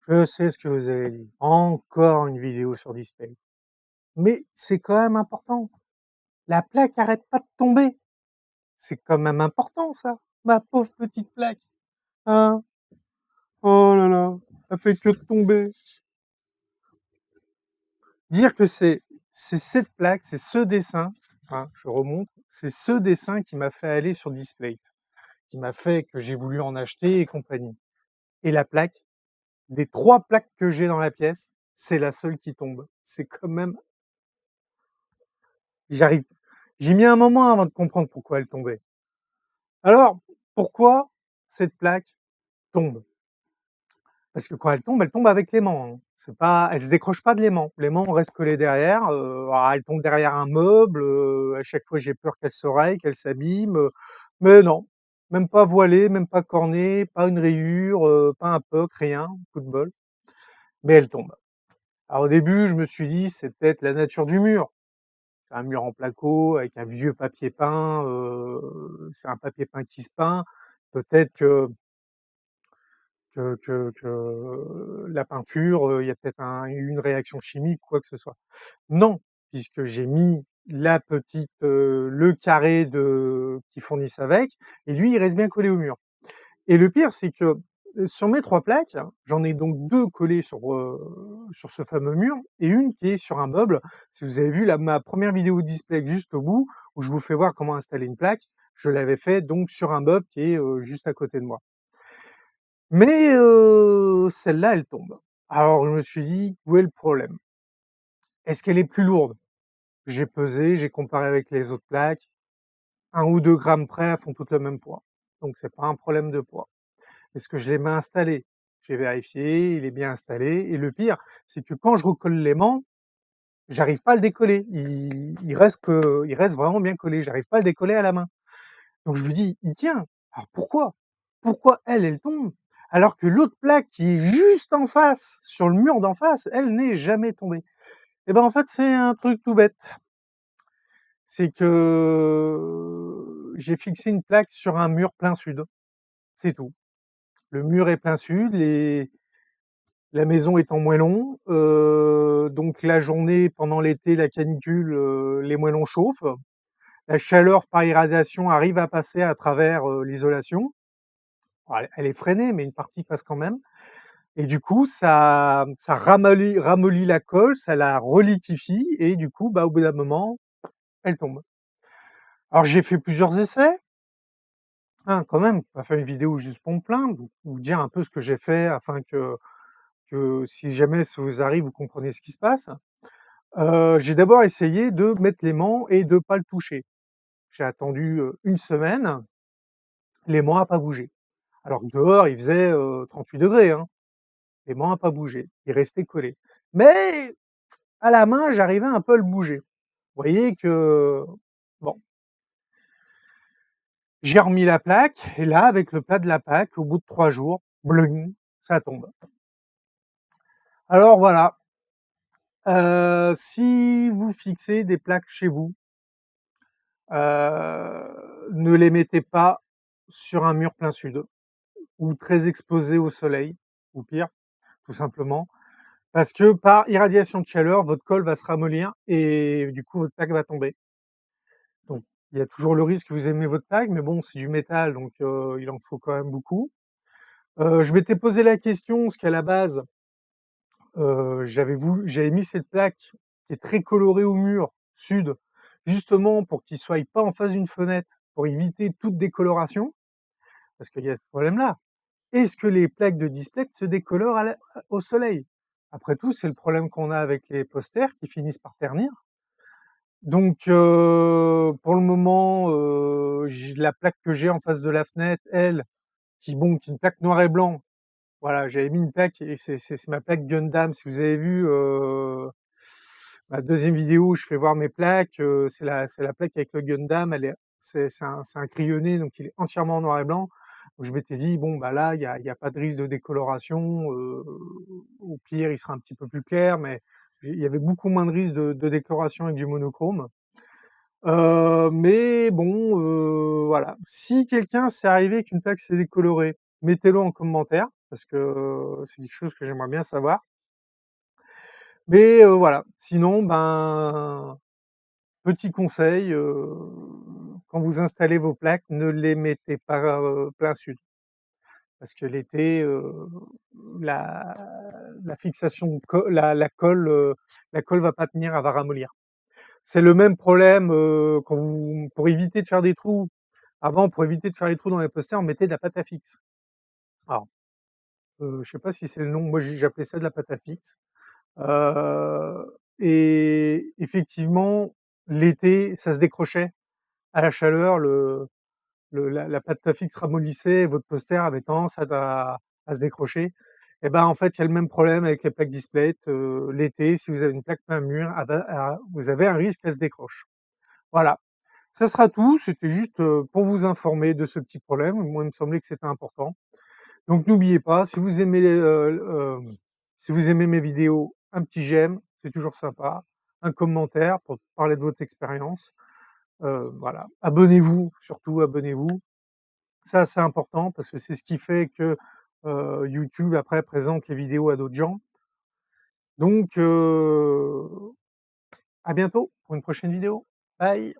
Je sais ce que vous avez dit. Encore une vidéo sur display. Mais c'est quand même important. La plaque arrête pas de tomber. C'est quand même important, ça. Ma pauvre petite plaque. Hein? Oh là là. Elle fait que de tomber. Dire que c'est cette plaque, c'est ce dessin, hein, je remonte, c'est ce dessin qui m'a fait aller sur display, qui m'a fait que j'ai voulu en acheter et compagnie. Et la plaque, des 3 plaques que j'ai dans la pièce, c'est la seule qui tombe. C'est quand même j'arrive j'ai mis un moment avant de comprendre pourquoi elle tombait. Alors, pourquoi cette plaque tombe? Parce que quand elle tombe avec l'aimant, hein. C'est pas elle se décroche pas de l'aimant. L'aimant reste collé derrière, alors elle tombe derrière un meuble, à chaque fois j'ai peur qu'elle se raye, qu'elle s'abîme, mais non, même pas voilée, même pas cornée, pas une rayure, pas un poc, rien, coup de bol, mais elle tombe. Alors au début, je me suis dit: «C'est peut-être la nature du mur». C'est un mur en placo avec un vieux papier peint, c'est un papier peint qui se peint. Peut-être que la peinture, il y a peut-être une réaction chimique, quoi que ce soit. Non, puisque j'ai mis la petite, le carré qui fournissent avec, et lui, il reste bien collé au mur. Et le pire, c'est que sur mes 3 plaques, j'en ai donc 2 collées sur ce fameux mur et une qui est sur un meuble. Si vous avez vu ma première vidéo display juste au bout, où je vous fais voir comment installer une plaque, je l'avais fait donc sur un meuble qui est, juste à côté de moi. Mais celle-là, elle tombe. Alors je me suis dit: «Où est le problème? Est-ce qu'elle est plus lourde?» J'ai pesé, j'ai comparé avec les autres plaques, 1 ou 2 grammes près, elles font toutes le même poids. Donc c'est pas un problème de poids. Est-ce que je l'ai bien installé? J'ai vérifié, il est bien installé, et le pire, c'est que quand je recolle l'aimant, j'arrive pas à le décoller. Il reste vraiment bien collé, j'arrive pas à le décoller à la main. Donc je me dis: «Il tient». Alors pourquoi? Pourquoi elle, elle tombe, alors que l'autre plaque qui est juste en face, sur le mur d'en face, elle n'est jamais tombée? Et ben, en fait, c'est un truc tout bête. C'est que j'ai fixé une plaque sur un mur plein sud, c'est tout. Le mur est plein sud, la maison est en moellon, donc la journée pendant l'été, la canicule, les moellons chauffent. La chaleur par irradiation arrive à passer à travers, l'isolation. Alors elle est freinée, mais une partie passe quand même, et du coup ça ramollit la colle, ça la reliquifie, et du coup, bah, au bout d'un moment, elle tombe. Alors j'ai fait plusieurs essais, hein, quand même, pas faire une vidéo juste pour me plaindre, ou dire un peu ce que j'ai fait afin que si jamais ça vous arrive, vous comprenez ce qui se passe. J'ai d'abord essayé de mettre l'aimant et de pas le toucher. J'ai attendu, 1 semaine, l'aimant a pas bougé. Alors que dehors il faisait, 38°, hein. L'aimant a pas bougé, il restait collé. Mais à la main, j'arrivais un peu à le bouger. Vous voyez que bon, j'ai remis la plaque, et là, avec le plat de la plaque, au bout de 3 jours, bling, ça tombe. Alors voilà, si vous fixez des plaques chez vous, ne les mettez pas sur un mur plein sud, ou très exposé au soleil, ou pire, tout simplement, parce que par irradiation de chaleur, votre colle va se ramollir et du coup votre plaque va tomber. Donc il y a toujours le risque que vous aimez votre plaque, mais bon, c'est du métal, donc il en faut quand même beaucoup. Je m'étais posé la question, parce qu'à la base, j'avais mis cette plaque qui est très colorée au mur sud, justement pour qu'il soit pas en face d'une fenêtre, pour éviter toute décoloration, parce qu'il y a ce problème-là. Est-ce que les plaques de display se décolorent au soleil? Après tout, c'est le problème qu'on a avec les posters qui finissent par ternir. Donc pour le moment, j'ai la plaque que j'ai en face de la fenêtre, elle, qui est une plaque noir et blanc. Voilà, j'avais mis une plaque, et c'est ma plaque Gundam. Si vous avez vu, ma 2e vidéo où je fais voir mes plaques, c'est la plaque avec le Gundam, c'est un crayonné, donc il est entièrement en noir et blanc. Donc je m'étais dit: «Bon, bah, là, il y a pas de risque de décoloration, au pire, il sera un petit peu plus clair», mais il y avait beaucoup moins de risques de décoloration avec du monochrome. Mais bon, voilà. Si quelqu'un c'est arrivé qu'une plaque s'est décolorée, mettez-le en commentaire. parce que c'est quelque chose que j'aimerais bien savoir. Mais voilà, sinon, ben, petit conseil, quand vous installez vos plaques, ne les mettez pas, plein sud. Parce que l'été, la la fixation co la colle va pas tenir, elle va ramollir. C'est le même problème, quand vous pour éviter de faire des trous avant, pour éviter de faire les trous dans les posters, on mettait de la pâte à fixe. Alors, je sais pas si c'est le nom, moi j'appelais ça de la pâte à fixe. Et effectivement, l'été, ça se décrochait à la chaleur, la pâte à fixe ramollissait et votre poster avait tendance à se décrocher. Et ben, en fait, il y a le même problème avec les plaques display. L'été, si vous avez une plaque plein mur, vous avez un risque qu'elle se décroche. Voilà. Ça sera tout. C'était juste pour vous informer de ce petit problème. Moi, il me semblait que c'était important. Donc, n'oubliez pas, si vous aimez mes vidéos, un petit j'aime, c'est toujours sympa. Un commentaire pour parler de votre expérience. Voilà. Abonnez-vous, surtout abonnez-vous. Ça, c'est important parce que c'est ce qui fait que YouTube après présente les vidéos à d'autres gens. Donc, à bientôt pour une prochaine vidéo. Bye.